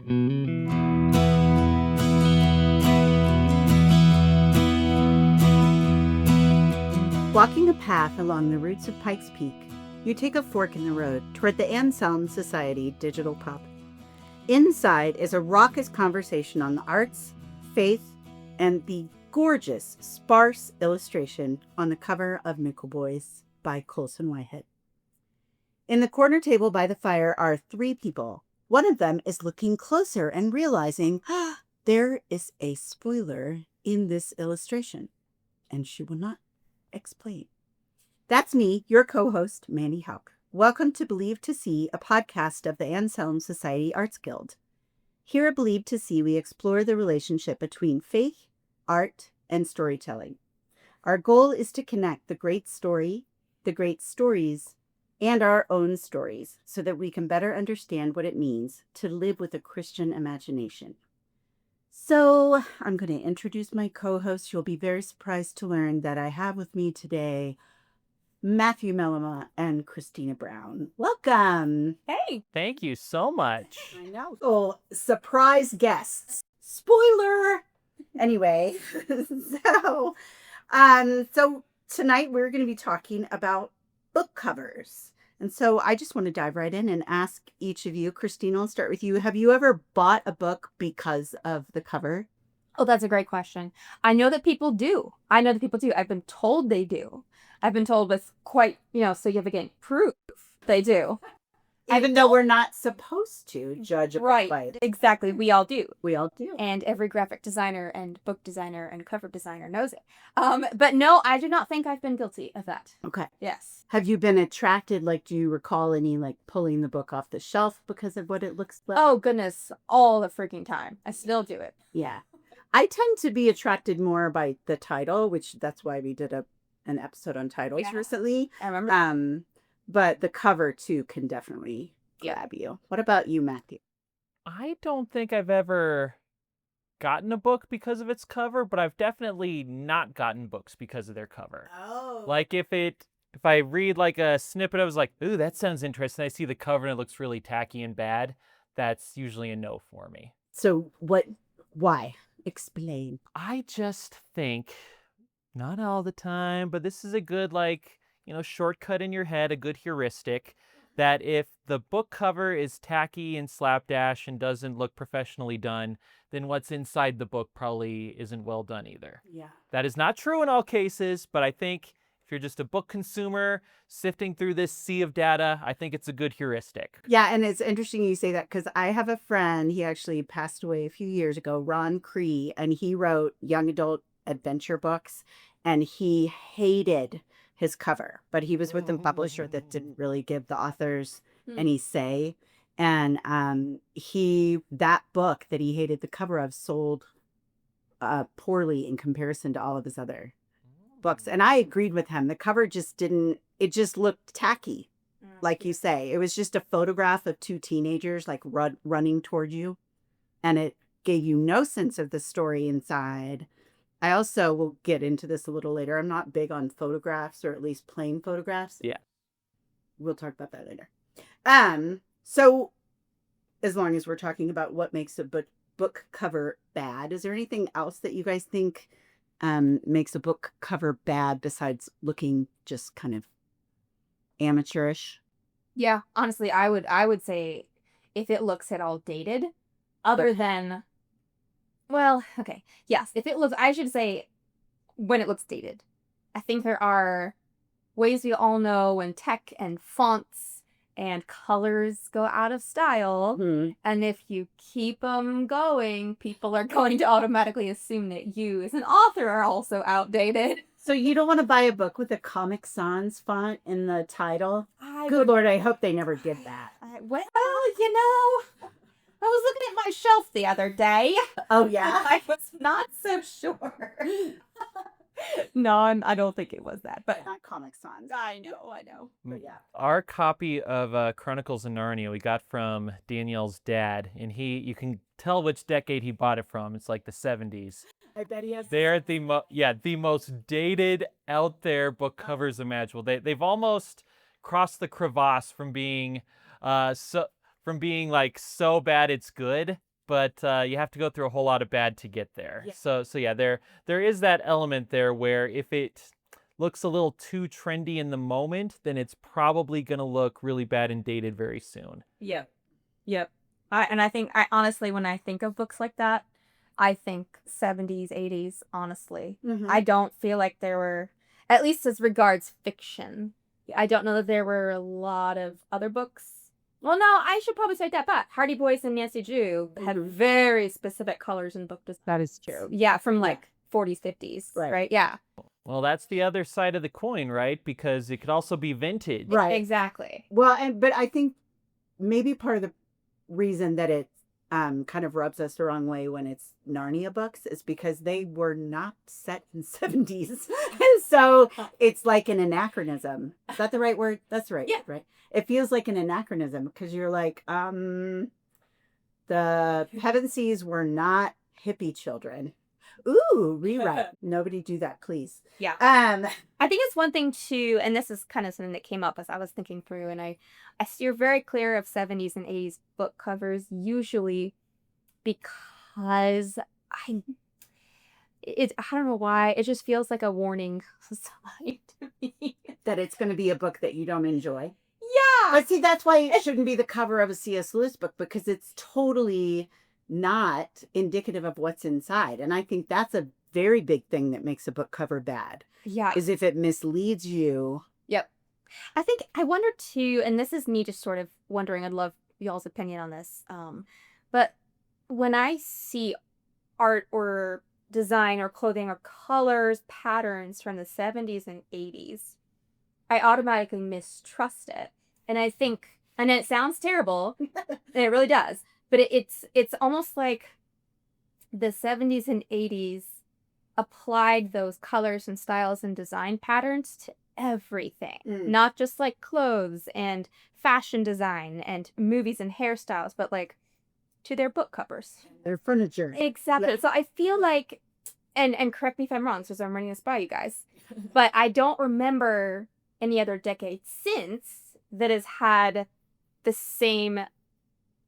Walking a path along the roots of Pikes Peak, you take a fork in the road toward the Anselm Society Digital Pub. Inside is a raucous conversation on the arts, faith, and the gorgeous, sparse illustration on the cover of Nickel Boys by Colson Whitehead. In the corner table by the fire are three people. One of them is looking closer and realizing, there is a spoiler in this illustration, and she will not explain. That's me, your co-host, Mandy Hauk. Welcome to Believe to See, a podcast of the Anselm Society Arts Guild. Here at Believe to See, we explore the relationship between faith, art, and storytelling. Our goal is to connect the great story, the great stories, and our own stories so that we can better understand what it means to live with a Christian imagination. So I'm going to introduce my co-host. You'll be very surprised to learn that I have with me today Matthew Mellema and Christina Brown. Welcome. Hey. Thank you so much. I know. Oh, surprise guests. Spoiler. Anyway, so tonight we're going to be talking about book covers. And so I just want to dive right in and ask each of you, Christina, I'll start with you. Have you ever bought a book because of the cover? Oh, that's a great question. I know that people do. I've been told they do. I've been told with quite, significant proof they do. Even though we're not supposed to judge a book by it. Exactly. We all do. We all do. And every graphic designer and book designer and cover designer knows it. But no, I do not think I've been guilty of that. Okay. Yes. Have you been attracted, do you recall any, pulling the book off the shelf because of what it looks like? Oh, goodness. All the freaking time. I still do it. Yeah. I tend to be attracted more by the title, which that's why we did an episode on titles recently. I remember. But the cover, too, can definitely grab you. What about you, Matthew? I don't think I've ever gotten a book because of its cover, but I've definitely not gotten books because of their cover. Oh. If I read a snippet, I was like, ooh, that sounds interesting. I see the cover and it looks really tacky and bad. That's usually a no for me. So why? Explain. I just think, not all the time, but this is a good, shortcut in your head, a good heuristic, that if the book cover is tacky and slapdash and doesn't look professionally done, then what's inside the book probably isn't well done either. Yeah. That is not true in all cases, but I think if you're just a book consumer sifting through this sea of data, I think it's a good heuristic. Yeah, and it's interesting you say that because I have a friend, he actually passed away a few years ago, Ron Cree, and he wrote young adult adventure books, and he hated his cover, but he was with a publisher that didn't really give the authors any say. And that book that he hated the cover of sold poorly in comparison to all of his other books. And I agreed with him. The cover just looked tacky, like you say. It was just a photograph of two teenagers running toward you, and it gave you no sense of the story inside. I also will get into this a little later. I'm not big on photographs, or at least plain photographs. Yeah. We'll talk about that later. So as long as we're talking about what makes a book cover bad, is there anything else that you guys think makes a book cover bad besides looking just kind of amateurish? Yeah, honestly, I would say if it looks at all dated, other than... Well, okay. Yes, I should say when it looks dated. I think there are ways we all know when tech and fonts and colors go out of style. Mm-hmm. And if you keep them going, people are going to automatically assume that you as an author are also outdated. So you don't want to buy a book with a Comic Sans font in the title? Good Lord, I hope they never did that. I was looking at my shelf the other day. Oh, yeah? I was not so sure. No, I don't think it was that, but not Comic Sans. I know. But yeah. Our copy of Chronicles of Narnia we got from Danielle's dad, and you can tell which decade he bought it from. It's like the 70s. I bet he has. They're the most dated out there book covers imaginable. They've almost crossed the crevasse from being so bad it's good but you have to go through a whole lot of bad to get there. Yeah. So yeah, there is that element there where if it looks a little too trendy in the moment, then it's probably going to look really bad and dated very soon. Yep. Yep. I think I honestly, when I think of books like that, I think 70s, 80s, honestly. Mhm. I don't feel like there were, at least as regards fiction, I don't know that there were a lot of other books. Well, no, I should probably say that, but Hardy Boys and Nancy Drew had Mhm. very specific colors in book design. That is true. Yeah, from like 40s, 50s, Right. right? Yeah. Well, that's the other side of the coin, right? Because it could also be vintage. Right. Exactly. Well, but I think maybe part of the reason that it kind of rubs us the wrong way when it's Narnia books is because they were not set in 70s. And so it's like an anachronism. Is that the right word? That's right. Yeah. Right. It feels like an anachronism because you're like, the Pevensies were not hippie children. Ooh, rewrite. Nobody do that, please. Yeah. I think it's one thing too, and this is kind of something that came up as I was thinking through, and I steer very clear of 70s and 80s book covers, usually because I don't know why, it just feels like a warning sign to me. that it's going to be a book that you don't enjoy. Yeah. But see, that's why it shouldn't be the cover of a C.S. Lewis book, because it's totally not indicative of what's inside. And I think that's a very big thing that makes a book cover bad, Yeah. is if it misleads you. Yep. I wonder too, and this is me just sort of wondering, I'd love y'all's opinion on this. But when I see art or design or clothing or colors, patterns from the 70s and 80s, I automatically mistrust it. And I think, and it sounds terrible, and it really does, but it's almost like the 70s and 80s applied those colors and styles and design patterns to everything, not just like clothes and fashion design and movies and hairstyles, but like to their book covers, Their furniture. exactly. So I feel like, and correct me if I'm wrong, so I'm running this by you guys, but I don't remember any other decade since that has had the same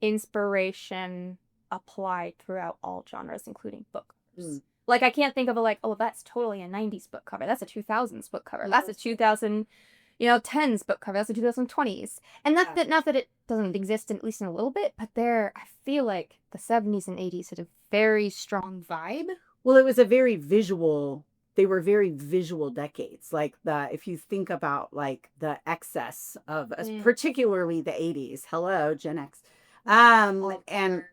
inspiration applied throughout all genres, including book covers. Like, I can't think of a like, oh, that's totally a 90s book cover. That's a 2000s book cover. That's a 2010s book cover. That's a 2020s. And not that it doesn't exist, at least in a little bit, but I feel like the 70s and 80s had a very strong vibe. Well, it was a very visual, they were very visual decades. Like if you think about like the excess of, particularly the 80s, hello, Gen X. And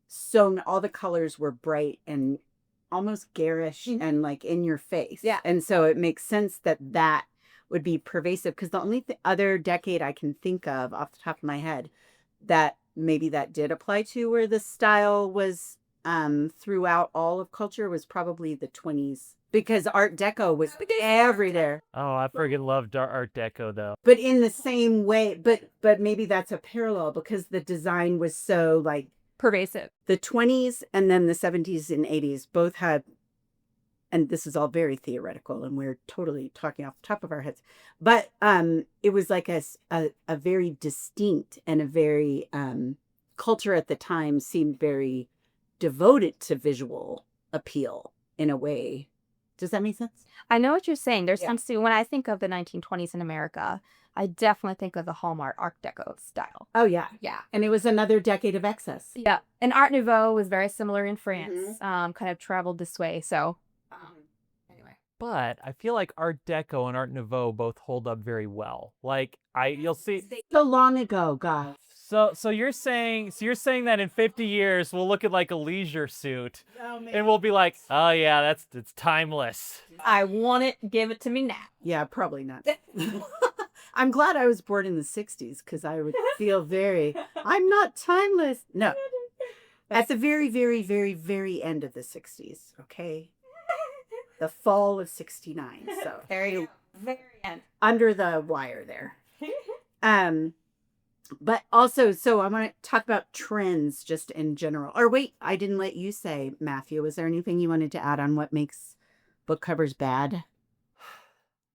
so all the colors were bright and almost garish and like in your face. Yeah. And so it makes sense that that would be pervasive, because the only other decade I can think of off the top of my head that maybe that did apply to, where the style was throughout all of culture, was probably the 20s, because Art Deco was everywhere. Oh, I freaking loved Art Deco though. But in the same way, but maybe that's a parallel, because the design was so like pervasive. The 20s and then the 70s and 80s both had, and this is all very theoretical and we're totally talking off the top of our heads, but it was like a very distinct and a very culture at the time seemed very devoted to visual appeal in a way. Does that make sense? I know what you're saying. There's something, when I think of the 1920s in America, I definitely think of the Hallmark Art Deco style. Oh, yeah. Yeah. And it was another decade of excess. Yeah. And Art Nouveau was very similar in France, kind of traveled this way. So, anyway. But I feel like Art Deco and Art Nouveau both hold up very well. Like, you'll see. So long ago, God. So you're saying that in 50 years we'll look at like a leisure suit and we'll be like, oh yeah, it's timeless. I want it, give it to me now. Yeah, probably not. I'm glad I was born in the 60s, because I would feel I'm not timeless. No. At the very, very, very, very end of the 60s, okay? The fall of 69. So Very end. under the wire there. But also, so I want to talk about trends just in general. Or wait, I didn't let you say, Matthew. Was there anything you wanted to add on what makes book covers bad?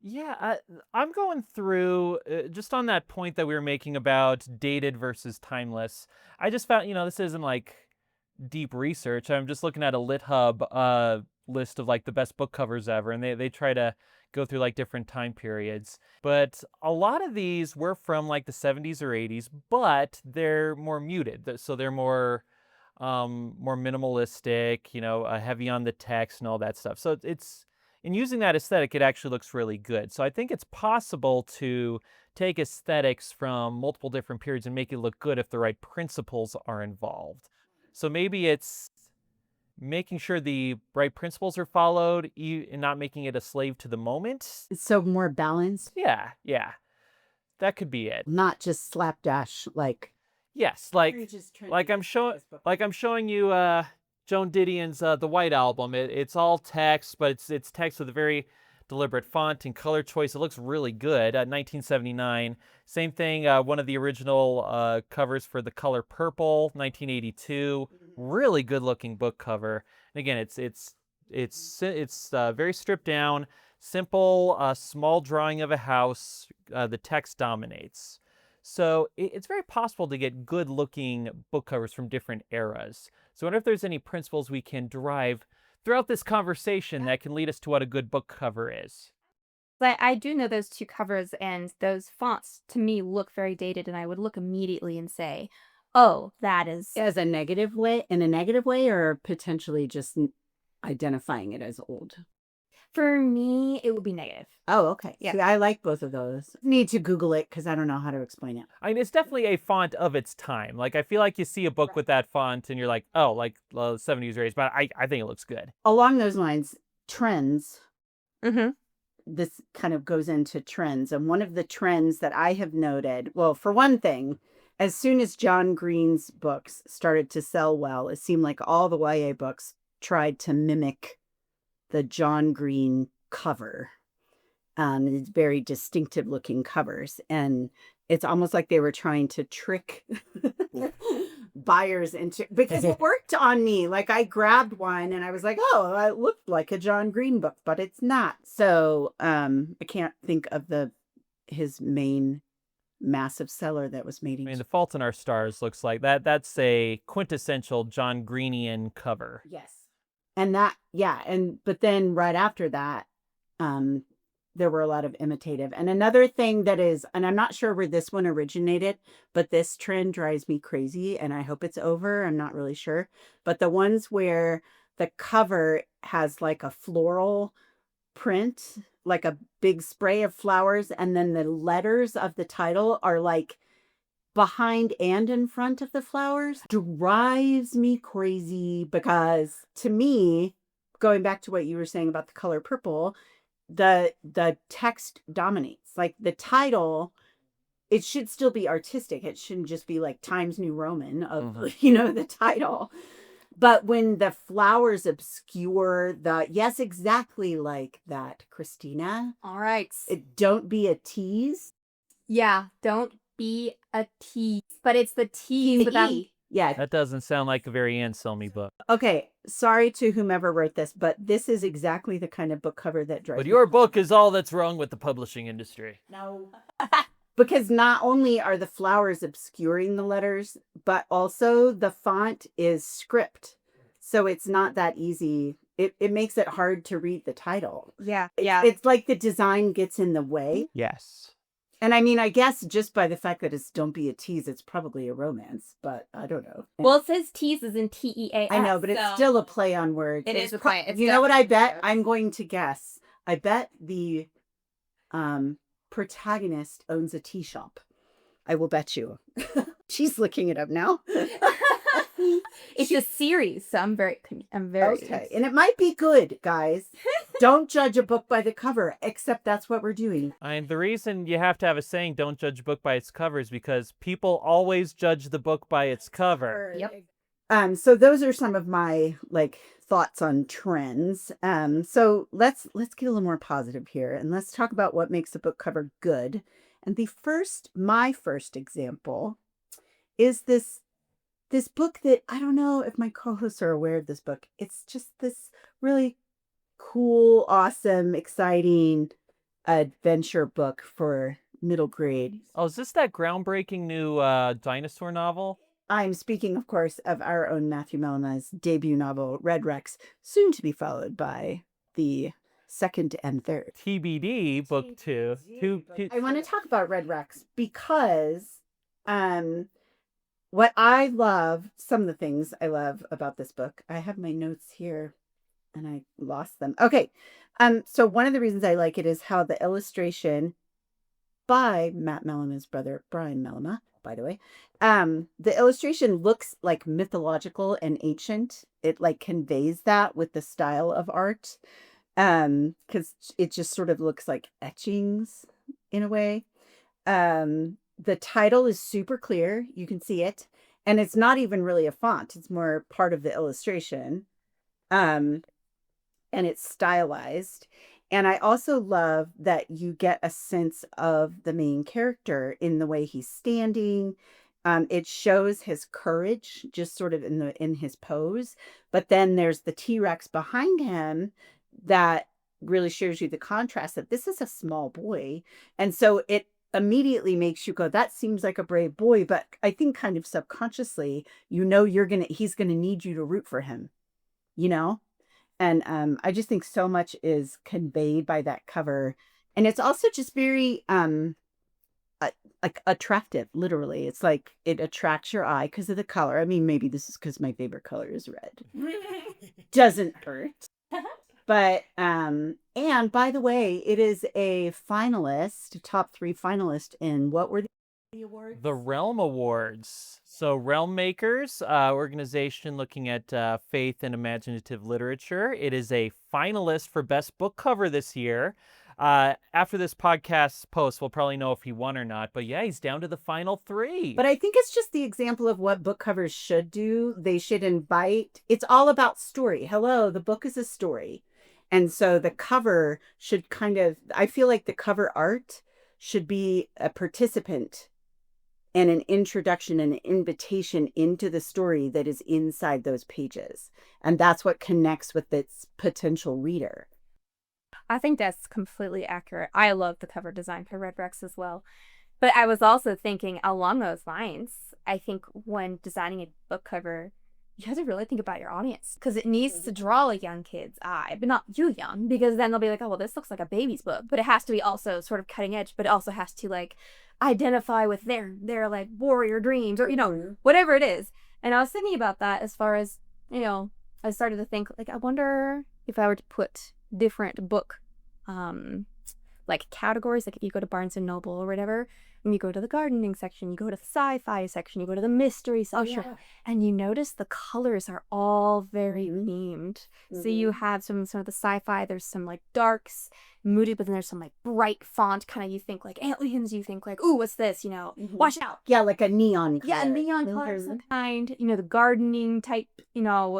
Yeah, I'm going through just on that point that we were making about dated versus timeless. I just found, this isn't like deep research. I'm just looking at a LitHub list of like the best book covers ever, and they try to go through like different time periods. But a lot of these were from like the 70s or 80s, but they're more muted. So they're more more minimalistic, heavy on the text and all that stuff. So it's in using that aesthetic, it actually looks really good. So I think it's possible to take aesthetics from multiple different periods and make it look good if the right principles are involved. So maybe it's making sure the right principles are followed and not making it a slave to the moment. So more balanced, Yeah, that could be it. not just slapdash like. Yes, like I'm showing you Joan Didion's The White Album. It's all text, but it's text with a very deliberate font and color choice. It looks really good. 1979. Same thing. One of the original covers for The Color Purple, 1982. Really good looking book cover. And again, it's very stripped down, simple, small drawing of a house. The text dominates. So it's very possible to get good looking book covers from different eras. So I wonder if there's any principles we can derive throughout this conversation that can lead us to what a good book cover is. But I do know those two covers, and those fonts to me look very dated, and I would look immediately and say, oh, that is. As a negative way, or potentially just identifying it as old? For me, it would be negative. Oh, okay. Yeah. See, I like both of those. Need to Google it because I don't know how to explain it. I mean, it's definitely a font of its time. Like, I feel like you see a book with that font and you're like, oh, like 70s or 80s, but I think it looks good. Along those lines, trends. Mm-hmm. This kind of goes into trends. And one of the trends that I have noted, well, for one thing, as soon as John Green's books started to sell well, it seemed like all the YA books tried to mimic the John Green cover. It's very distinctive looking covers. And it's almost like they were trying to trick buyers into, because it worked on me. Like I grabbed one and I was like, oh, it looked like a John Green book, but it's not. So I can't think of his main massive seller that was made. I mean, The Fault in Our Stars looks like that. That's a quintessential John Greenian cover. Yes. And but then right after that, there were a lot of imitative. And another thing that is, and I'm not sure where this one originated, but this trend drives me crazy and I hope it's over. I'm not really sure. But the ones where the cover has like a floral print, like a big spray of flowers, and then the letters of the title are like behind and in front of the flowers, drives me crazy, because to me, going back to what you were saying about The Color Purple, the text dominates. Like the title, it should still be artistic. It shouldn't just be like Times New Roman of the title. But when the flowers obscure yes, exactly like that, Christina. All right. Don't be a tease. Yeah, don't be a tease. But it's the tease without E. Yeah. That doesn't sound like a very Anselmy book. Okay, sorry to whomever wrote this, but this is exactly the kind of book cover that drives But your book is all that's wrong with the publishing industry. No. Because not only are the flowers obscuring the letters, but also the font is script. So it's not that easy. It makes it hard to read the title. Yeah. It's like the design gets in the way. Yes. And I mean, I guess just by the fact that it's Don't Be a Tease, it's probably a romance, but I don't know. Well, it says tease is in TEAS. I know, but it's still a play on words. It is a play. You know what I bet? I'm going to guess. I bet the protagonist owns a tea shop. I will bet you. She's looking it up now. It's a series, so I'm very okay. And it might be good, guys. Don't judge a book by the cover, except that's what we're doing. And the reason you have to have a saying, don't judge a book by its cover, is because people always judge the book by its cover. Yep. So those are some of my thoughts on trends. So let's get a little more positive here, and let's talk about what makes a book cover good. And my first example is this book that I don't know if my co-hosts are aware of this book. It's just this really cool, awesome, exciting adventure book for middle grade. Oh, is this that groundbreaking new dinosaur novel? I'm speaking, of course, of our own Matthew Melama's debut novel, Red Rex, soon to be followed by the second and third. TBD, book two. I want to talk about Red Rex because what I love, some of the things I love about this book, I have my notes here and I lost them. Okay. So one of the reasons I like it is how the illustration by Matt Mellama's brother, Brian Mellama, by the way. The illustration looks like mythological and ancient. It like conveys that with the style of art. Because it just sort of looks like etchings in a way. The title is super clear. You can see it. And it's not even really a font. It's more part of the illustration. And it's stylized. And I also love that you get a sense of the main character in the way he's standing. It shows his courage just sort of in his pose. But then there's the T-Rex behind him that really shows you the contrast that this is a small boy. And so it immediately makes you go, that seems like a brave boy. But I think kind of subconsciously, he's gonna need you to root for him, you know? And I just think so much is conveyed by that cover. And it's also just very like attractive, literally. It's like it attracts your eye because of the color. I mean, maybe this is because my favorite color is red. Doesn't hurt. But and by the way, it is a finalist, top 3 finalist in what were the awards? The Realm Awards. So Realm Makers, organization looking at faith and imaginative literature. It is a finalist for Best Book Cover this year. After this podcast post, we'll probably know if he won or not. But yeah, he's down to the final 3. But I think it's just the example of what book covers should do. They should invite, it's all about story. Hello, the book is a story. And so the cover should kind of, I feel like the cover art should be a participant and an introduction and an invitation into the story that is inside those pages. And that's what connects with its potential reader. I think that's completely accurate. I love the cover design for Red Rex as well. But I was also thinking along those lines, I think when designing a book cover, you have to really think about your audience because it needs to draw a young kid's eye, but not you young, because then they'll be like, oh, well, this looks like a baby's book. But it has to be also sort of cutting edge, but it also has to like identify with their like warrior dreams or, whatever it is. And I was thinking about that as far as, I started to think like, I wonder if I were to put different book like categories, like if you go to Barnes and Noble or whatever, and you go to the gardening section, you go to the sci-fi section, you go to the mystery section, and you notice the colors are all very themed. So you have some of the sci-fi, there's some like darks, moody, but then there's some like bright font, kind of, you think like aliens, you think like, ooh, what's this, watch out. Yeah, like a neon color. Yeah, a neon color of some kind. The gardening type,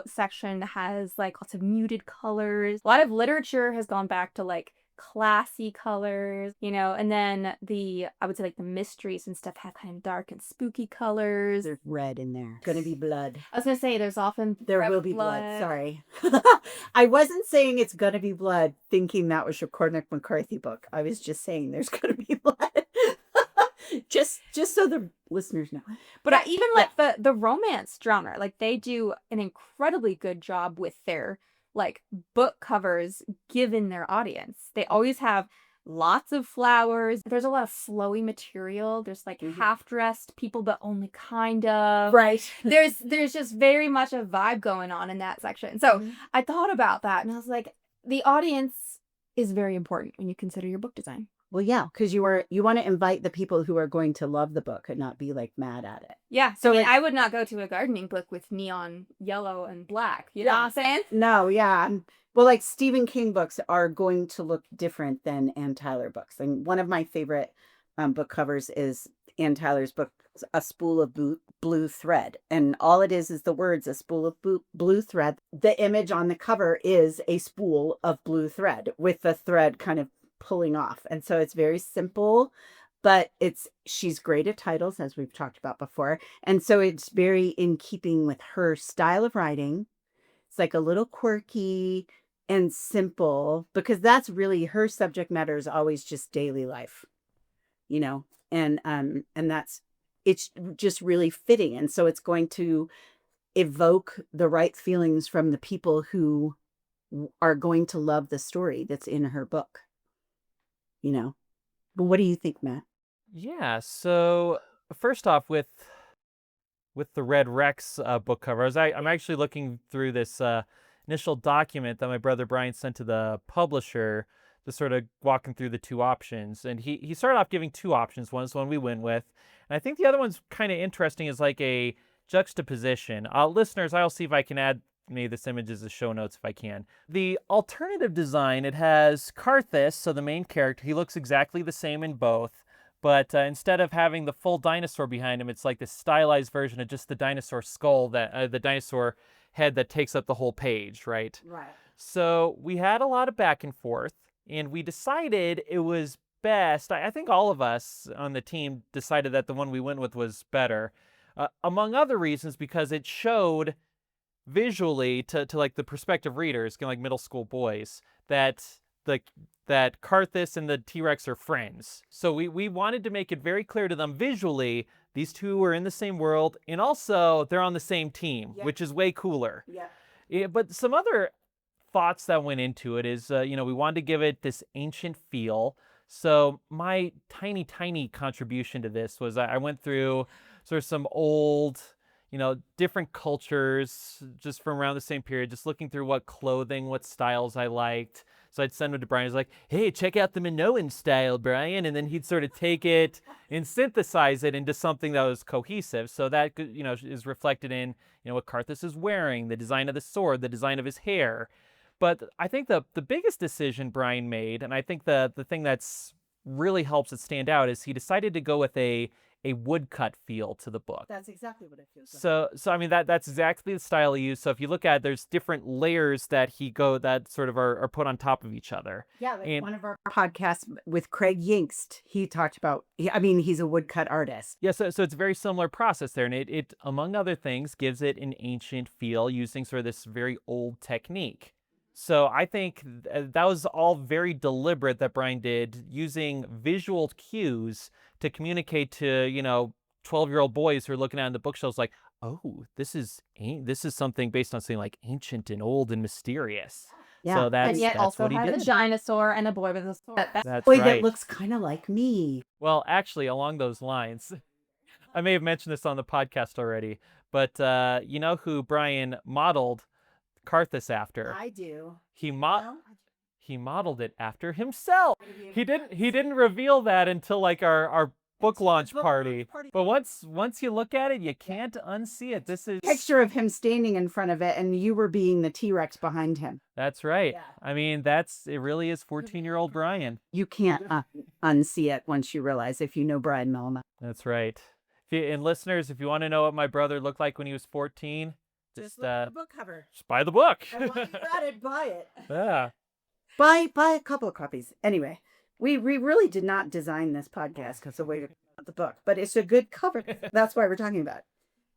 section has like lots of muted colors. A lot of literature has gone back to like classy colors, and then I would say like the mysteries and stuff have kind of dark and spooky colors. There's red in there. Gonna be blood. I was gonna say there will be blood. Sorry. I wasn't saying it's gonna be blood thinking that was your Cormac McCarthy book. I was just saying there's gonna be blood. just so the listeners know. But I even like the romance genre, like they do an incredibly good job with their like book covers given their audience. They always have lots of flowers. There's a lot of flowy material. There's like half-dressed people, but only kind of. Right. There's just very much a vibe going on in that section. So I thought about that and I was like, the audience is very important when you consider your book design. Well, yeah, because you want to invite the people who are going to love the book and not be like mad at it. Yeah. So I would not go to a gardening book with neon yellow and black. You know what I'm saying? No, yeah. Well, like Stephen King books are going to look different than Ann Tyler books. And one of my favorite book covers is Ann Tyler's book, A Spool of Blue Thread. And all it is the words, a spool of blue thread. The image on the cover is a spool of blue thread with the thread kind of pulling off. And so it's very simple, but she's great at titles, as we've talked about before. And so it's very in keeping with her style of writing. It's like a little quirky and simple, because that's really her subject matter is always just daily life, and it's just really fitting. And so it's going to evoke the right feelings from the people who are going to love the story that's in her book, you know. But what do you think, Matt? Yeah, so first off, with the Red Rex book cover, I'm actually looking through this initial document that my brother Brian sent to the publisher to sort of walking through the two options. And he started off giving two options. One is the one we went with. And I think the other one's kind of interesting is like a juxtaposition. Listeners, I'll see if I can add any of this image as the show notes if I can. The alternative design, it has Karthus, so the main character. He looks exactly the same in both. But instead of having the full dinosaur behind him, it's like this stylized version of just the dinosaur skull, that the dinosaur head that takes up the whole page, right? Right. So we had a lot of back and forth, and we decided it was best. I think all of us on the team decided that the one we went with was better, among other reasons, because it showed visually to like the prospective readers, like middle school boys, that that Karthus and the T-Rex are friends. So we wanted to make it very clear to them visually, these two are in the same world, and also they're on the same team, which is way cooler. Yeah, but some other thoughts that went into it is, we wanted to give it this ancient feel. So my tiny contribution to this was I went through sort of some old, different cultures just from around the same period, just looking through what clothing, what styles I liked. So I'd send them to Brian. He's like, hey, check out the Minoan style, Brian. And then he'd sort of take it and synthesize it into something that was cohesive. So that, is reflected in, what Karthus is wearing, the design of the sword, the design of his hair. But I think the biggest decision Brian made, and I think the thing that's really helps it stand out, is he decided to go with a woodcut feel to the book. That's exactly what it feels like. So I mean that's exactly the style he used. So if you look at it, there's different layers that sort of are put on top of each other. Yeah, like one of our podcasts with Craig Yinkst, he talked about, he's a woodcut artist. Yeah, so it's a very similar process there, and it among other things gives it an ancient feel using sort of this very old technique. So I think that was all very deliberate that Brian did, using visual cues to communicate to, 12-year-old boys who are looking at the bookshelves like, oh, this is something based on something like ancient and old and mysterious. Yeah. So And yet that's also what he has did. a dinosaur and a boy with a sword. That's Boy, right. that looks kind of like me. Well, actually, along those lines, I may have mentioned this on the podcast already, but you know who Brian modeled Karthus after? I do. He modeled it after himself. He didn't reveal that until like our book launch party. But once you look at it, you can't unsee it. This is Picture of him standing in front of it, and you were being the T-Rex behind him. That's right. Yeah. I mean, it really is 14-year-old Brian. You can't unsee it once you realize, if you know Brian Melma. That's right. And listeners, if you want to know what my brother looked like when he was 14, Just look at the book cover. just buy the book. And while you're at it, buy it. Yeah. Buy a couple of copies. Anyway, we really did not design this podcast because of the way we got the book, but it's a good cover. That's why we're talking about it.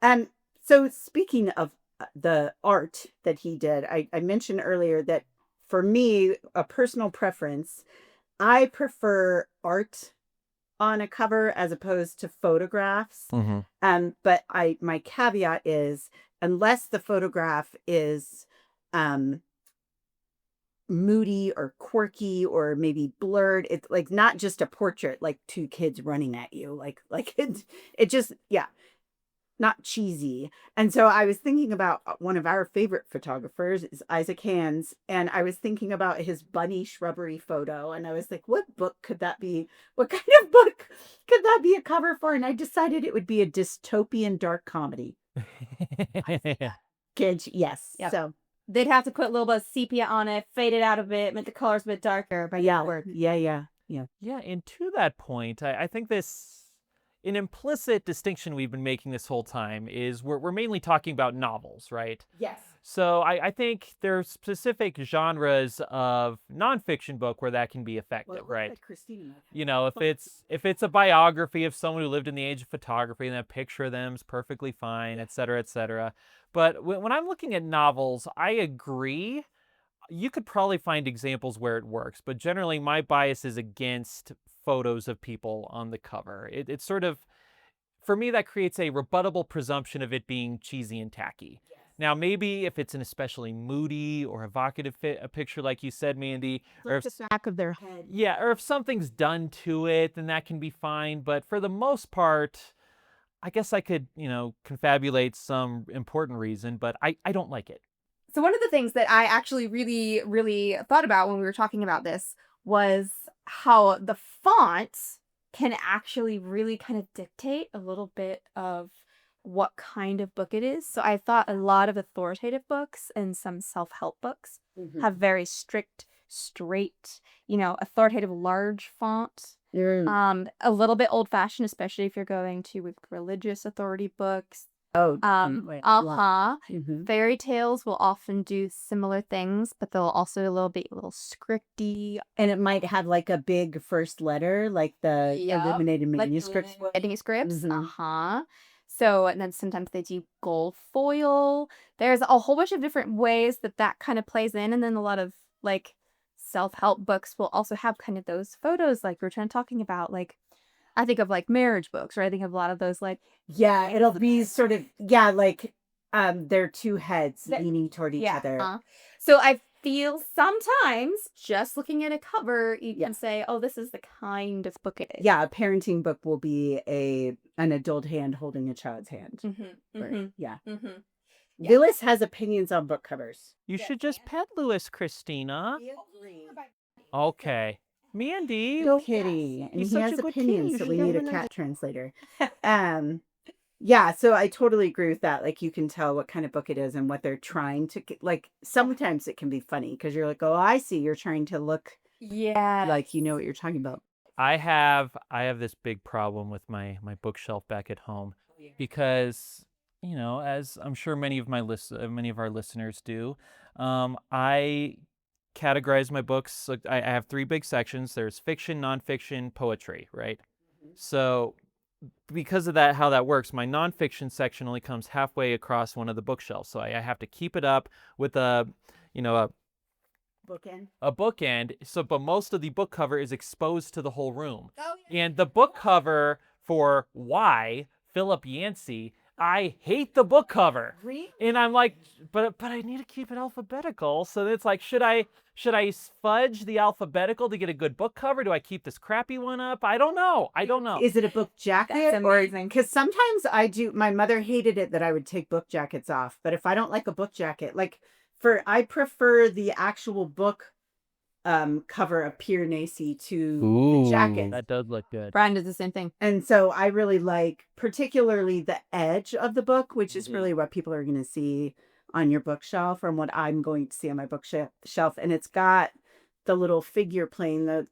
And so speaking of the art that he did, I mentioned earlier that for me, a personal preference, I prefer art on a cover as opposed to photographs. Mm-hmm. But my caveat is, unless the photograph is moody or quirky or maybe blurred, it's like not just a portrait, like two kids running at you, like it just, yeah, not cheesy. And so I was thinking about one of our favorite photographers is Isaac Hands, and I was thinking about his bunny shrubbery photo, and I was like, what book could that be? What kind of book could that be a cover for? And I decided it would be a dystopian dark comedy. Kids, yes. Yep. So They'd have to put a little bit of sepia on it, fade it out a bit, make the colors a bit darker. But yeah, word. yeah. Yeah, and to that point, I think an implicit distinction we've been making this whole time is we're mainly talking about novels, right? Yes. So I think there are specific genres of nonfiction book where that can be effective, right? Like Christina. If it's a biography of someone who lived in the age of photography, and a picture of them is perfectly fine, et cetera, et cetera. But when I'm looking at novels, I agree. You could probably find examples where it works, but generally my bias is against photos of people on the cover. It's sort of, for me, that creates a rebuttable presumption of it being cheesy and tacky. Now, maybe if it's an especially moody or evocative a picture, like you said, Mandy, or if, the back of their head. yeah, or if something's done to it, then that can be fine. But for the most part, I guess I could, confabulate some important reason, but I don't like it. So one of the things that I actually really, really thought about when we were talking about this was how the font can actually really kind of dictate a little bit of what kind of book it is. So I thought a lot of authoritative books and some self-help books have very strict, straight, authoritative large font. A little bit old-fashioned, especially if you're going to with religious authority books. Fairy tales will often do similar things, but they'll also a little scripty. And it might have like a big first letter, like the illuminated manuscripts. Manuscripts. So, and then sometimes they do gold foil. There's a whole bunch of different ways that kind of plays in. And then a lot of like self-help books will also have kind of those photos like we were talking about. Like I think of like marriage books, or I think of a lot of those like. Yeah, it'll be sort of, like they're two heads leaning toward each other. So I feel sometimes just looking at a cover, you can say, oh, this is the kind of book it is. Yeah, a parenting book will be an adult hand holding a child's hand. Lewis has opinions on book covers. You should just pet Lewis, Christina. Okay. Mandy. Go kitty. And He's he such has a good opinions, kitty. so we need a cat translator. Yeah, so I totally agree with that. Like, you can tell what kind of book it is and what they're trying to, like, sometimes it can be funny because you're like, oh, I see. You're trying to look like you know what you're talking about. I have this big problem with my bookshelf back at home because, as I'm sure many of our listeners do, I categorize my books. Like, I have 3 big sections. There's fiction, nonfiction, poetry, right? So because of that, how that works, my nonfiction section only comes halfway across one of the bookshelves. So I have to keep it up with a bookend. So, but most of the book cover is exposed to the whole room. And the book cover for Why, Philip Yancey, I hate the book cover. Really? And I'm like, but I need to keep it alphabetical. So it's like, should I fudge the alphabetical to get a good book cover? Do I keep this crappy one up? I don't know. Is it a book jacket? That's amazing. Because sometimes I do. My mother hated it that I would take book jackets off. But if I don't like a book jacket, I prefer the actual book cover of Pier Nacy to the jacket. That does look good. Brian does the same thing. And so I really like particularly the edge of the book, which is really what people are going to see on your bookshelf and what I'm going to see on my bookshelf. And it's got the little figure playing the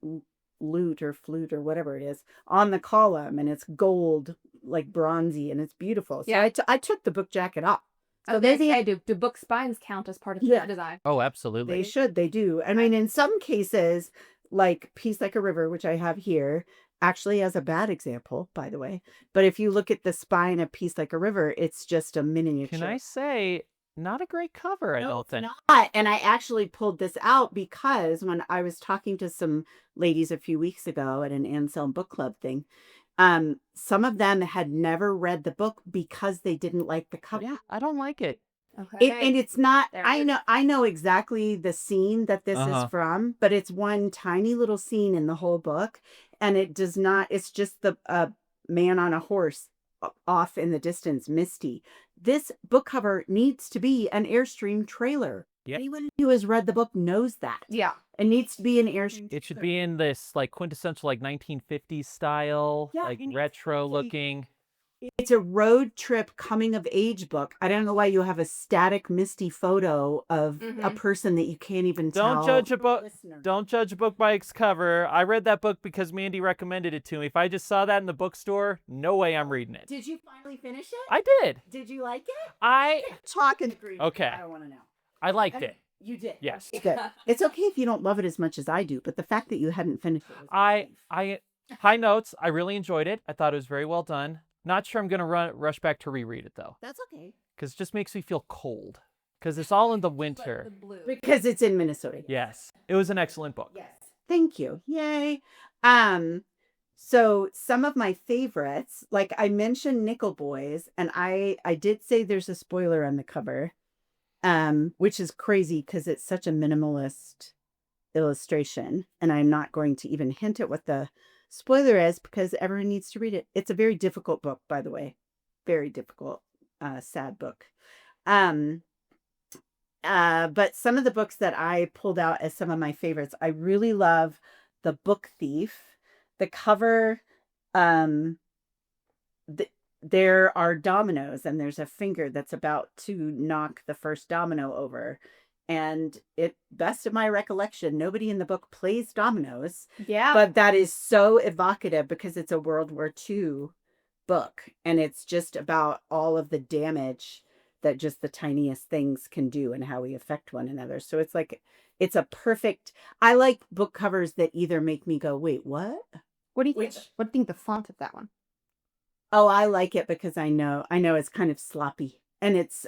lute or flute or whatever it is on the column, and it's gold, like bronzy, and it's beautiful. So I took the book jacket off. So do book spines count as part of the design? Oh, absolutely. They do. I mean, in some cases, like Peace Like a River, which I have here, actually as a bad example, by the way. But if you look at the spine of Peace Like a River, it's just a miniature. Can I say, not a great cover, I don't think. Not. And I actually pulled this out because when I was talking to some ladies a few weeks ago at an Anselm book club thing, some of them had never read the book because they didn't like the cover. Yeah, I don't like it. Okay. And it's not, I know exactly the scene that this is from, but it's one tiny little scene in the whole book. And it does not, it's just the man on a horse off in the distance, misty. This book cover needs to be an Airstream trailer. Yeah. Anyone who has read the book knows that. Yeah. It needs to be an Airstream. It should be in this like quintessential like 1950s style, like retro looking. It's a road trip coming of age book. I don't know why you have a static misty photo of a person that you can't even tell. Don't judge a book by its cover. I read that book because Mandy recommended it to me. If I just saw that in the bookstore, no way I'm reading it. Did you finally finish it? I did. Did you like it? I Talk and agree. Okay. I don't want to know. I liked it. You did. Yes. Good. It's okay if you don't love it as much as I do, but the fact that you hadn't finished it was high notes. I really enjoyed it. I thought it was very well done. Not sure I'm going to rush back to reread it, though. That's okay. Because it just makes me feel cold. Because it's all in the winter. Because it's in Minnesota. Yes. It was an excellent book. Yes. Thank you. Yay. So some of my favorites, like I mentioned Nickel Boys, and I did say there's a spoiler on the cover, which is crazy because it's such a minimalist illustration, and I'm not going to even hint at what the spoiler is because everyone needs to read it. It's a very difficult book, by the way. Very difficult, sad book. But some of the books that I pulled out as some of my favorites, I really love The Book Thief. The cover, um, there are dominoes and there's a finger that's about to knock the first domino over. And it, best of my recollection, nobody in the book plays dominoes. Yeah. But that is so evocative because it's a World War II book. And it's just about all of the damage that just the tiniest things can do and how we affect one another. So it's like, it's a perfect, I like book covers that either make me go, wait, what? What do you think? What do you think the font of that one? Oh, I like it because I know it's kind of sloppy and it's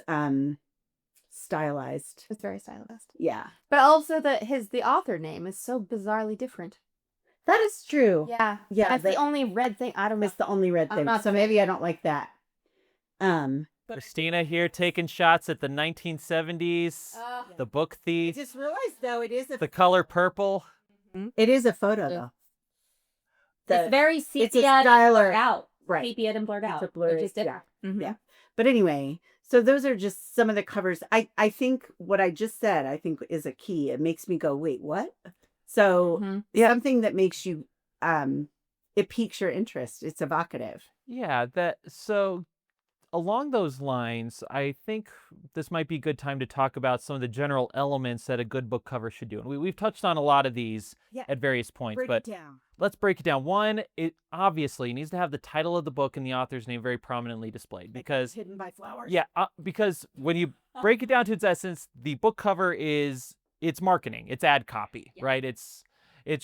stylized. It's very stylized. Yeah. But also the author name is so bizarrely different. That is true. Yeah. Yeah. That's the only red thing. I don't know. It's the only red thing. not So maybe I don't like that. Christina here taking shots at the 1970s, The Book I Thief, just realized though The Color Purple. it is a photo though. It's very sepia it's a and styler. blurred out. Right. Sepia and blurred out. It's a blurry, Which is yeah. different. Mhm. Yeah. But anyway, so those are just some of the covers. I think what I just said, I think is a key. It makes me go, wait, what? So something that makes you, it piques your interest. It's evocative. Yeah, so along those lines, I think this might be a good time to talk about some of the general elements that a good book cover should do. And we've touched on a lot of these at various points, Break but it down. let's break it down. One, it obviously needs to have the title of the book and the author's name very prominently displayed because Hidden by flowers. yeah, because when you break it down to its essence, the book cover it's marketing, it's ad copy, right? It's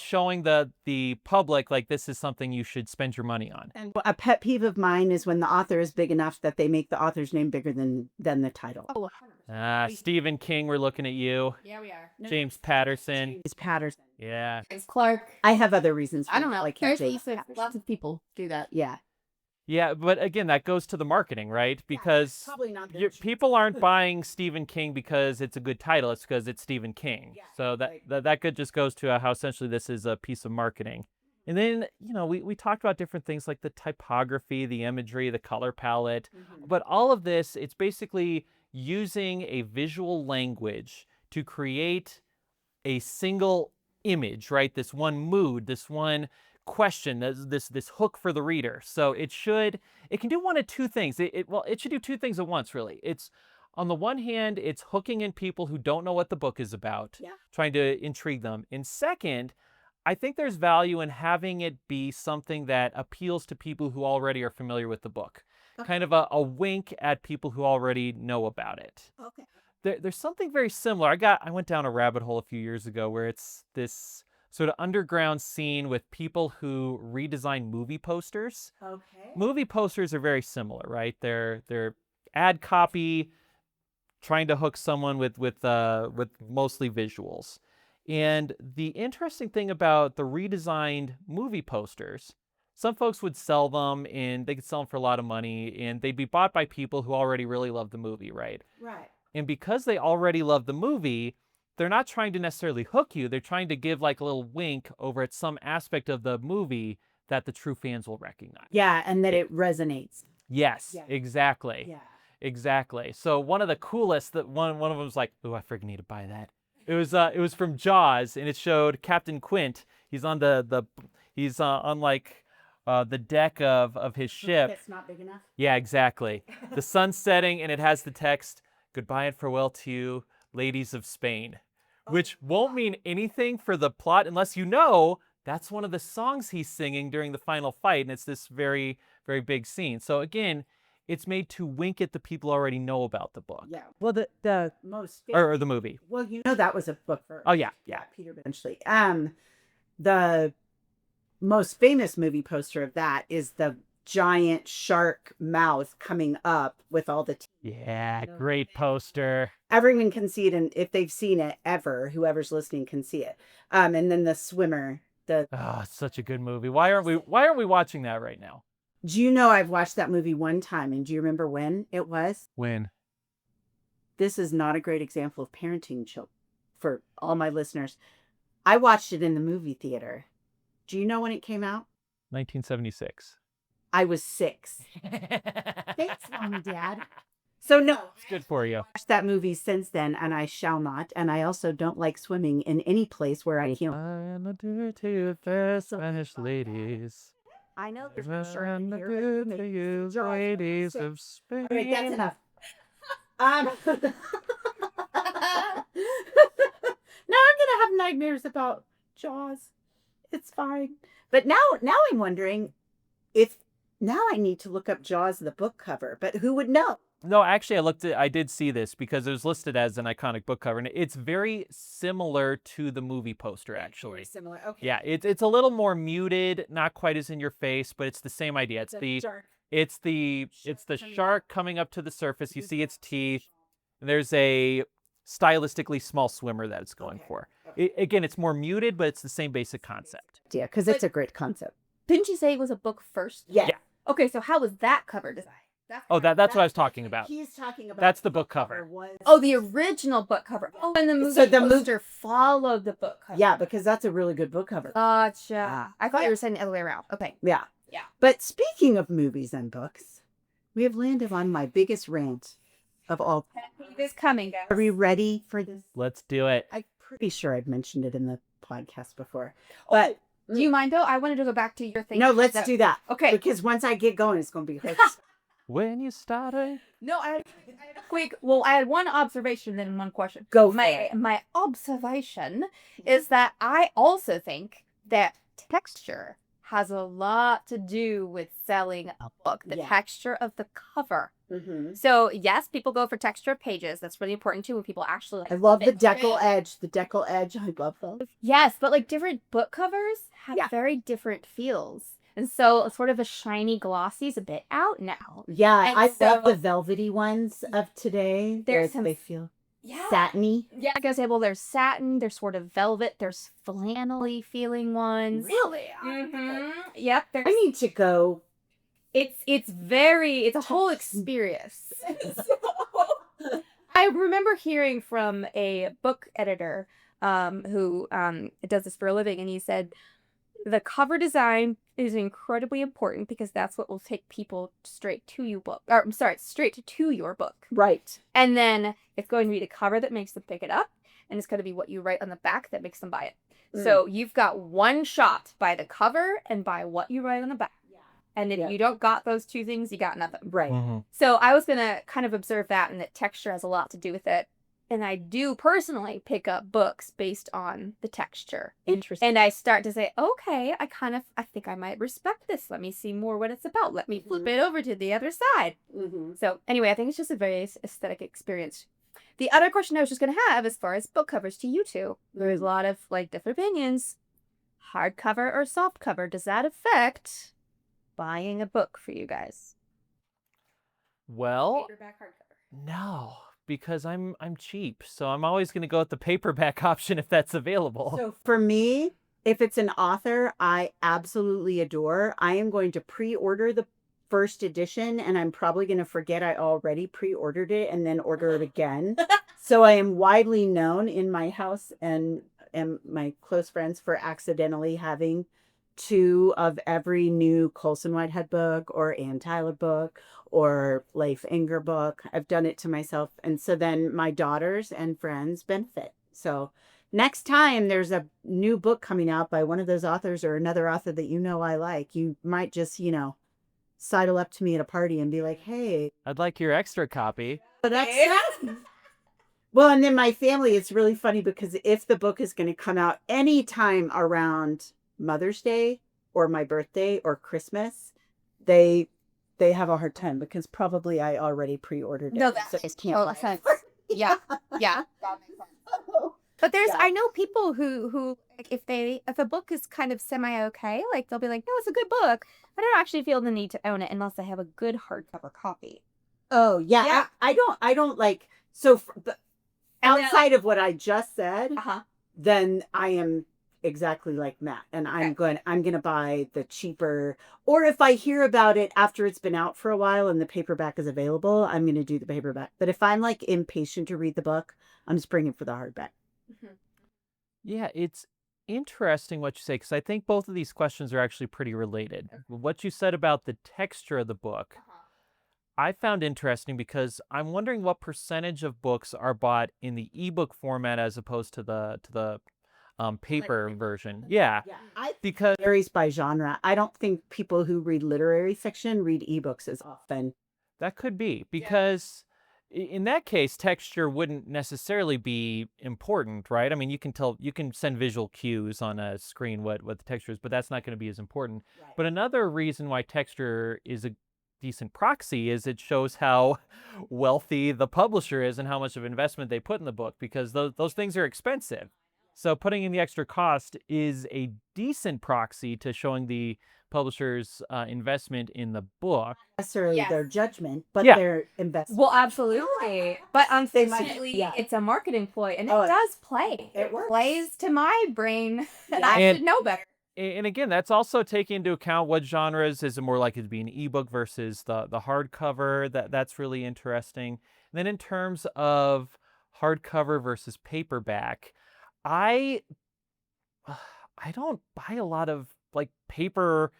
showing the public like this is something you should spend your money on. And a pet peeve of mine is when the author is big enough that they make the author's name bigger than the title. Oh, Stephen King, we're looking at you. yeah, we are. James Patterson. James Patterson. Yeah. It's Clark. I have other reasons. I don't know. Like There's James lots of people do that. Yeah. Yeah, but again, that goes to the marketing, right? Because Probably not. people aren't buying Stephen King because it's a good title. It's because it's Stephen King. Yeah, So that just goes to how essentially this is a piece of marketing. And then, we talked about different things like the typography, the imagery, the color palette. But all of this, it's basically using a visual language to create a single image, right? This one mood, this one question, this hook for the reader. So it can do one of two things. It should do two things at once, really. It's on the one hand, it's hooking in people who don't know what the book is about, trying to intrigue them. And second, I think there's value in having it be something that appeals to people who already are familiar with the book. Kind of a wink at people who already know about it. Okay. There's something very similar. I went down a rabbit hole a few years ago where it's this sort of underground scene with people who redesign movie posters. Okay. Movie posters are very similar, right? They're ad copy, trying to hook someone with mostly visuals. And the interesting thing about the redesigned movie posters, some folks would sell them and they could sell them for a lot of money and they'd be bought by people who already really love the movie, right? Right. And because they already love the movie, they're not trying to necessarily hook you. They're trying to give like a little wink over at some aspect of the movie that the true fans will recognize. Yeah, and that it resonates. Yes, Yeah. exactly. Yeah. Exactly. So one of the coolest that one of them was like, "Oh, I freaking need to buy that." It was from Jaws, and it showed Captain Quint. He's on on like the deck of his ship. It's not big enough. Yeah, exactly. The sun's setting, and it has the text, "Goodbye and farewell to you, ladies of Spain," which won't mean anything for the plot unless you know that's one of the songs he's singing during the final fight, and it's this very, very big scene. So again, it's made to wink at the people who already know about the book. Yeah. Well, the most Or the movie. Well, that was a book for. Oh yeah. Peter Benchley. The most famous movie poster of that is the giant shark mouth coming up with all the teeth. Yeah, great poster. Everyone can see it, and if they've seen it ever, whoever's listening can see it. And then the swimmer Oh, it's such a good movie. Why aren't we watching that right now? Do you know I've watched that movie one time, and do you remember when it was? When? This is not a great example of parenting children for all my listeners. I watched it in the movie theater. Do you know when it came out? 1976. I was 6. Thanks, Mom and Dad. So no, It's good for you. I've watched that movie since then, and I shall not. And I also don't like swimming in any place where I can't. I am a dirty fair Spanish ladies. I know there's I no shark am in a here. good to you, ladies of Spain. All right, that's enough. Now I'm gonna have nightmares about Jaws. It's fine. But now I'm wondering if now I need to look up Jaws the book cover. But who would know? No, actually, I did see this because it was listed as an iconic book cover, and it's very similar to the movie poster, actually. Very similar. Okay. Yeah, it's a little more muted, not quite as in your face, but it's the same idea. It's the shark coming up to the surface. You see its teeth. And there's a stylistically small swimmer that it's going for. Again, it's more muted, but it's the same basic concept. Yeah, because it's a great concept. Didn't you say it was a book first? Yeah. Okay, so how was that cover design? That's what I was talking about. He's talking about. That's the book cover. Oh, the original book cover. Oh, and the movie So the poster followed the book cover. Yeah, because that's a really good book cover. Gotcha. I thought you were saying the other way around. Okay. Yeah. Yeah. But speaking of movies and books, we have landed on my biggest rant of all. It is coming, guys. Are we ready for this? Let's do it. I'm pretty sure I've mentioned it in the podcast before. But Do you mind though? I wanted to go back to your thing. no, let's do that. Okay. Because once I get going, it's going to be hard. When you started. No, I had a quick. Well, I had one observation, then one question. Go for My observation is that I also think that texture has a lot to do with selling a book. The texture of the cover. Mm-hmm. So yes, people go for texture of pages. That's really important too when people actually. I love the decal edge. The decal edge. I love those. Yes, but like different book covers have very different feels. And so sort of a shiny glossy is a bit out now. Yeah, And I so- love the velvety ones of today. There's They feel Yeah. satiny. Yeah, I guess well, there's satin, there's sort of velvet, there's flannelly feeling ones. Really? Mm-hmm. Yep. There's, I need to go. it's a whole experience. I remember hearing from a book editor who does this for a living, and he said the cover design is incredibly important because that's what will take people straight to your book. Straight to your book. Right. And then it's going to be the cover that makes them pick it up, and it's going to be what you write on the back that makes them buy it. So you've got one shot by the cover and by what you write on the back. And if you don't got those two things, you got nothing. Right. Mm-hmm. So I was going to kind of observe that, and that texture has a lot to do with it. And I do personally pick up books based on the texture. Interesting. And I start to say, okay, I think I might respect this. Let me see more what it's about. Let me flip it over to the other side. Mm-hmm. So anyway, I think it's just a very aesthetic experience. The other question I was just going to have as far as book covers to you two, there's a lot of like different opinions. Hardcover or softcover, does that affect buying a book for you guys? Well, Paperback, hardcover. no, because I'm cheap, so I'm always going to go with the paperback option if that's available. So for me, if it's an author I absolutely adore, I am going to pre-order the first edition, and I'm probably going to forget I already pre-ordered it and then order it again. So I am widely known in my house and my close friends for accidentally having 2 of every new Colson Whitehead book or Ann Tyler book or Leif Enger book. I've done it to myself. And so then my daughters and friends benefit. So next time there's a new book coming out by one of those authors or another author that you know I like, you might just, sidle up to me at a party and be like, hey. I'd like your extra copy. So that's well, and then my family, it's really funny because if the book is going to come out anytime around Mother's Day or my birthday or Christmas, they have a hard time because probably I already pre-ordered it. No, that so makes can't total buy it. sense. Yeah. That makes sense. But I know people who like if a book is kind of semi-okay, like they'll be like, no, it's a good book. I don't actually feel the need to own it unless I have a good hardcover copy. Oh yeah, Yeah. I don't like so. And then, Outside of what I just said, Uh-huh. then I am exactly like Matt, and I'm going to buy the cheaper, or if I hear about it after it's been out for a while and the paperback is available, I'm going to do the paperback. But if I'm like impatient to read the book, I'm springing for the hardback. Yeah, it's interesting what you say, because I think both of these questions are actually pretty related. What you said about the texture of the book, I found interesting because I'm wondering what percentage of books are bought in the ebook format as opposed to the paper version. Yeah, I because varies by genre. I don't think people who read literary fiction read ebooks as often. that could be because in that case, texture wouldn't necessarily be important, right? I mean, you can send visual cues on a screen what the texture is, but that's not going to be as important. Right. But another reason why texture is a decent proxy is it shows how wealthy the publisher is and how much of investment they put in the book, because those things are expensive. So putting in the extra cost is a decent proxy to showing the publisher's investment in the book. Necessarily their judgment, but Yeah. their investment. Well, absolutely. But They might- unfortunately, yeah. it's a marketing ploy, and Oh, it does play. it works. Plays to my brain. Yeah. I And- should know better. And again, that's also taking into account what genres is it more likely to be an ebook versus the hardcover. That's really interesting. And then in terms of hardcover versus paperback, I don't buy a lot of like paper,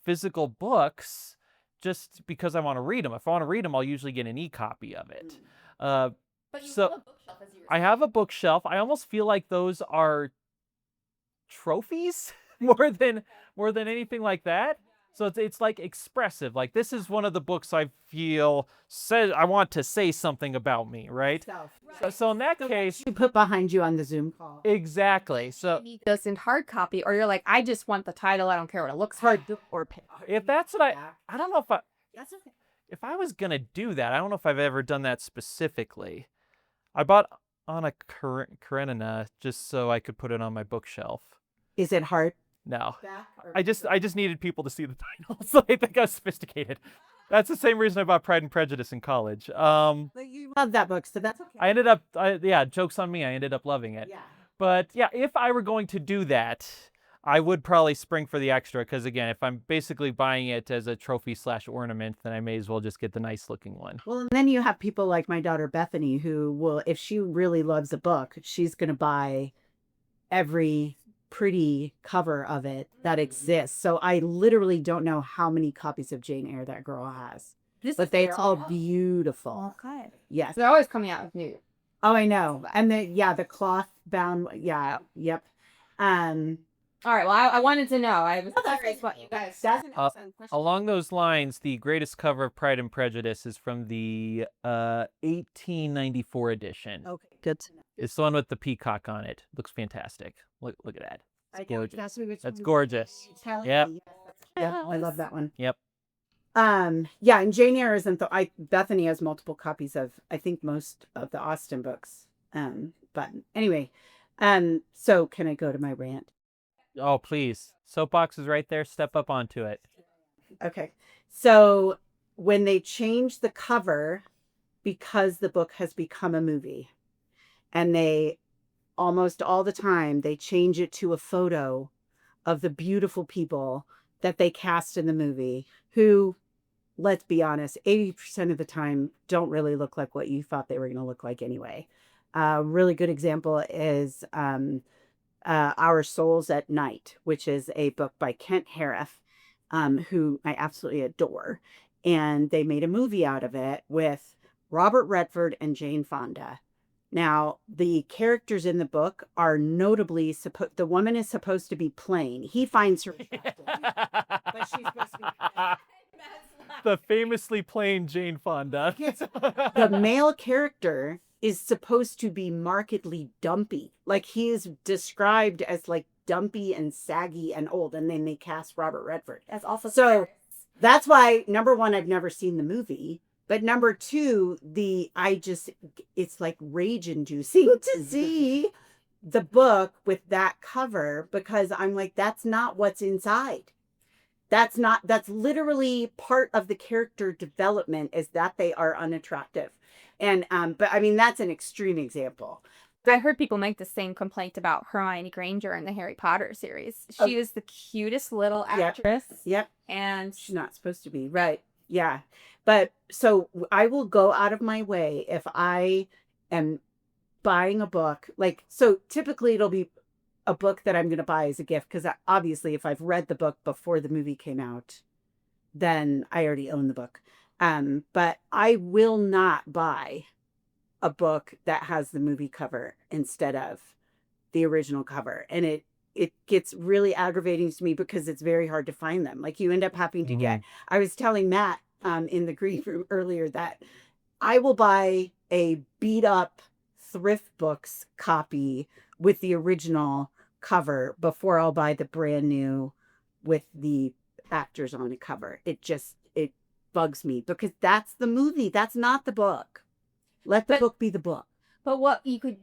physical books just because I want to read them. If I want to read them, I'll usually get an e-copy of it. But you so- have a bookshelf, as you were I have a bookshelf. I almost feel like those are trophies more than anything like that. So it's like expressive. Like, this is one of the books I feel says I want to say something about me, right? So in that case, You put behind you on the Zoom call. exactly. So You need those in hard copy, or you're like, I just want the title. I don't care what it looks like. Or if that's what I don't know if That's okay. if I was gonna do that, I don't know if I've ever done that specifically. I bought Anna Karenina just so I could put it on my bookshelf. Is it hard? No. I just needed people to see the title, so I think I was sophisticated. That's the same reason I bought Pride and Prejudice in college. But you love that book, so that's okay. I ended up, yeah, joke's on me. I ended up loving it. Yeah. But yeah, if I were going to do that, I would probably spring for the extra, because again, if I'm basically buying it as a trophy/ornament, then I may as well just get the nice looking one. Well, and then you have people like my daughter Bethany, who will, if she really loves a book, she's going to buy every pretty cover of it that exists. So I literally don't know how many copies of Jane Eyre that girl has, but they're all beautiful. Okay. Yes. They're always coming out with new. Oh, I know. And the cloth bound. Yeah. Yep. All right. Well, I wanted to know. I was curious what you guys. That's an excellent question. Along those lines, the greatest cover of Pride and Prejudice is from the 1894 edition. Okay, good. It's the one with the peacock on it. Looks fantastic. Look at that. It's gorgeous. That's That's gorgeous. Yep. Yep. Yeah, I love that one. Yep. Yeah, and Jane Eyre isn't Bethany has multiple copies of, I think, most of the Austen books. But anyway, so can I go to my rant? Oh, please. Soapbox is right there. Step up onto it. Okay. So when they change the cover, because the book has become a movie, and they almost all the time they change it to a photo of the beautiful people that they cast in the movie, who, let's be honest, 80% of the time don't really look like what you thought they were going to look like anyway. A really good example is Our Souls at Night, which is a book by Kent Harif, who I absolutely adore. And they made a movie out of it with Robert Redford and Jane Fonda. Now, the characters in the book are notably the woman is supposed to be plain. He finds her attractive, but she's supposed to be The famously plain Jane Fonda. the male character is supposed to be markedly dumpy. Like, he is described as like dumpy and saggy and old, and then they cast Robert Redford. That's also So that's why, number one, I've never seen the movie. But number two, it's like rage inducing to see the book with that cover, because I'm like, that's not what's inside. That's literally part of the character development, is that they are unattractive. And, but I mean, that's an extreme example. I heard people make the same complaint about Hermione Granger in the Harry Potter series. She is the cutest little actress. Yep. And She's not supposed to be. Right. Yeah. But so I will go out of my way if I am buying a book. Like, so typically it'll be a book that I'm going to buy as a gift. Because obviously, if I've read the book before the movie came out, then I already own the book. But I will not buy a book that has the movie cover instead of the original cover. And it gets really aggravating to me because it's very hard to find them. Like you end up having to get, I was telling Matt in the grief room earlier that I will buy a beat up thrift books copy with the original cover before I'll buy the brand new with the actors on a cover. It bugs me because that's the movie. That's not the book. Let the book be the book. But what you could,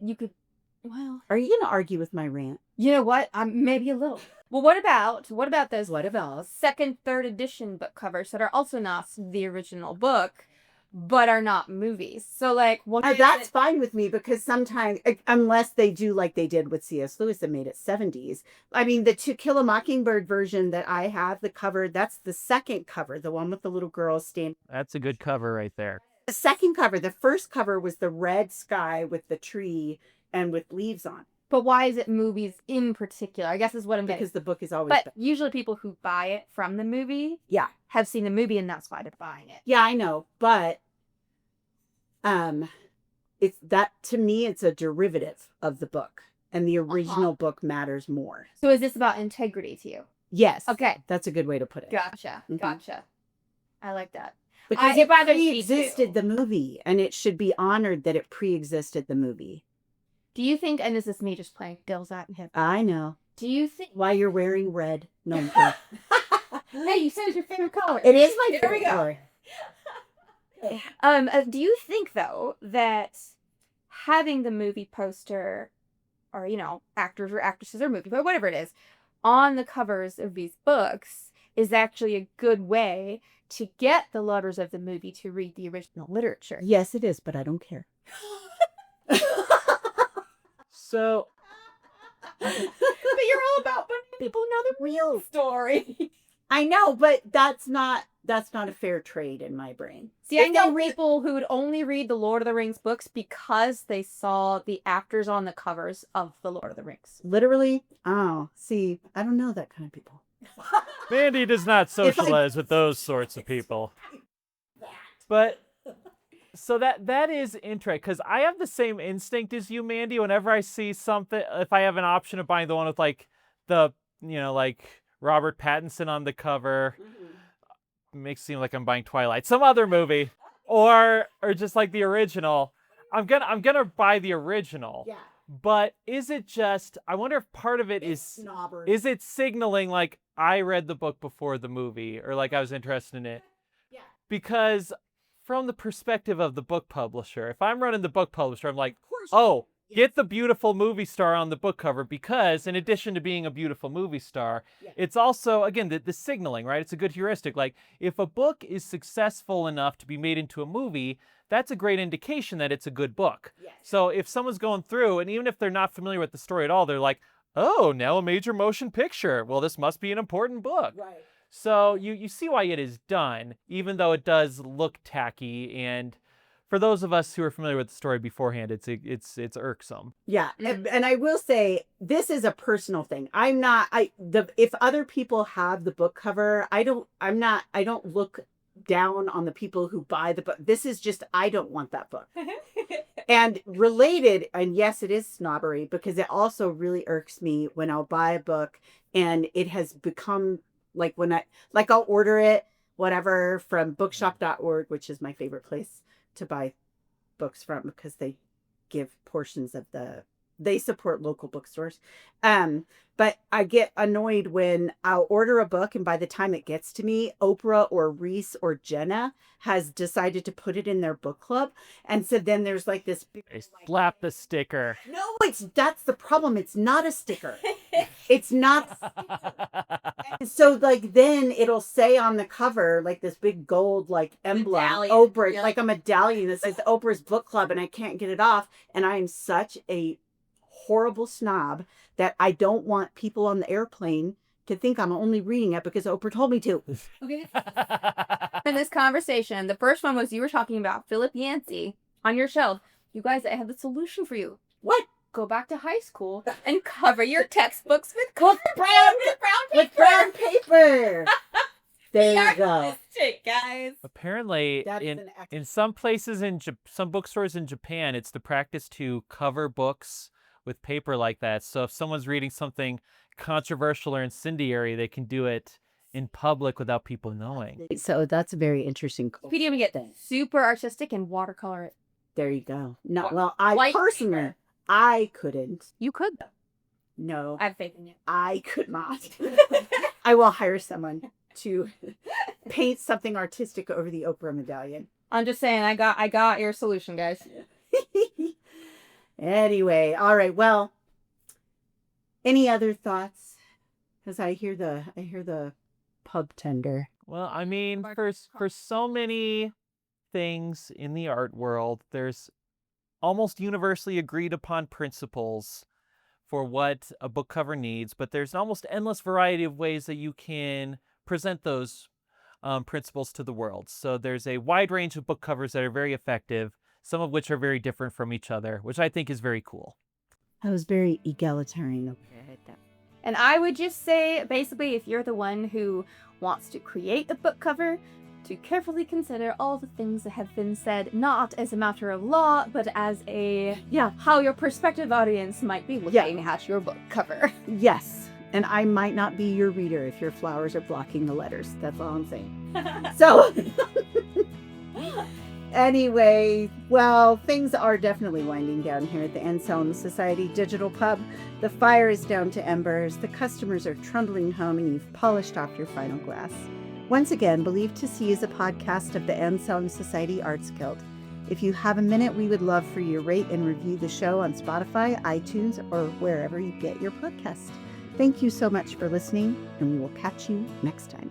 well, are you going to argue with my rant? You know what? Maybe a little. Well, what about those What about second, third edition book covers that are also not the original book, but are not movies? So like, that's fine with me because sometimes, unless they do like they did with C.S. Lewis and made it 70s. I mean, the To Kill a Mockingbird version that I have, the cover, that's the second cover, the one with the little girl standing. That's a good cover right there. The second cover, the first cover was the red sky with the tree and with leaves on. But why is it movies in particular? I guess is what I'm getting. Because the book is always. But usually people who buy it from the movie, have seen the movie and that's why they're buying it. Yeah, I know, but it's that to me it's a derivative of the book, and the original book matters more. So is this about integrity to you? Yes. Okay, that's a good way to put it. Gotcha. Gotcha. I like that. Because it pre-existed the movie, and it should be honored that it pre-existed the movie. Do you think, and this is me just playing devil's advocate. I know. Do you think... Why you're wearing red? No. Hey, you said it's your favorite color. It is my favorite color. Do you think, though, that having the movie poster, or, actors or actresses or movie, but whatever it is, on the covers of these books is actually a good way to get the lovers of the movie to read the original literature? Yes, it is, but I don't care. So, but you're all about letting people know the real story. I know, but that's not a fair trade in my brain. See, I know people who would only read the Lord of the Rings books because they saw the actors on the covers of the Lord of the Rings. Literally? Oh, see, I don't know that kind of people. Mandy does not socialize with those sorts of people. But so that is interesting because I have the same instinct as you, Mandy. Whenever I see something, if I have an option of buying the one with like the like Robert Pattinson on the cover, makes it seem like I'm buying Twilight, some other movie, or just like the original. I'm gonna buy the original. Yeah. But is it just? I wonder if part of it is it signaling like I read the book before the movie, or like I was interested in it? Yeah. Because from the perspective of the book publisher, if I'm running the book publisher, I'm like, oh, get the beautiful movie star on the book cover, because in addition to being a beautiful movie star, it's also, again, the signaling, right? It's a good heuristic. Like, if a book is successful enough to be made into a movie, that's a great indication that it's a good book. Yes. So if someone's going through, and even if they're not familiar with the story at all, they're like, oh, now a major motion picture. Well, this must be an important book. Right. So you see why it is done, even though it does look tacky. And for those of us who are familiar with the story beforehand, it's irksome. Yeah, and I will say this is a personal thing. If other people have the book cover, I don't look down on the people who buy the book. This is just, I don't want that book. And related, and yes, it is snobbery, because it also really irks me when I'll buy a book and it has become like I'll order it, whatever, from bookshop.org, which is my favorite place to buy books from because they give portions of they support local bookstores. But I get annoyed when I'll order a book and by the time it gets to me, Oprah or Reese or Jenna has decided to put it in their book club. And so then there's like this big... They slap the sticker. No, that's the problem. It's not a sticker. It's not. So like then it'll say on the cover, like this big gold like emblem, Oprah, like a medallion that says Oprah's book club, and I can't get it off. And I am such a horrible snob that I don't want people on the airplane to think I'm only reading it because Oprah told me to. Okay. In this conversation, the first one was you were talking about Philip Yancey on your shelf. You guys, I have the solution for you. What? Go back to high school and cover your textbooks with brown paper. There you go. Guys. Apparently, That's in some places some bookstores in Japan, it's the practice to cover books with paper like that. So if someone's reading something controversial or incendiary, they can do it in public without people knowing. So that's very interesting. Wikipedia would get super artistic and watercolor it. There you go. No, well, I White personally, paper. I couldn't. You could. No, I have faith in you. I could not. I will hire someone to paint something artistic over the Oprah medallion. I'm just saying, I got your solution, guys. Anyway, all right. Well, any other thoughts? Because I hear the pub tender. Well, I mean, for so many things in the art world, there's almost universally agreed upon principles for what a book cover needs, but there's an almost endless variety of ways that you can present those principles to the world. So there's a wide range of book covers that are very effective, some of which are very different from each other, which I think is very cool. I was very egalitarian. Okay. And I would just say, basically, if you're the one who wants to create a book cover, to carefully consider all the things that have been said, not as a matter of law, but as how your prospective audience might be looking at your book cover. Yes. And I might not be your reader if your flowers are blocking the letters. That's all I'm saying. So, anyway, well, things are definitely winding down here at the Anselm Society Digital Pub. The fire is down to embers. The customers are trundling home, and you've polished off your final glass. Once again, Believe to See is a podcast of the Anselm Society Arts Guild. If you have a minute, we would love for you to rate and review the show on Spotify, iTunes, or wherever you get your podcast. Thank you so much for listening, and we will catch you next time.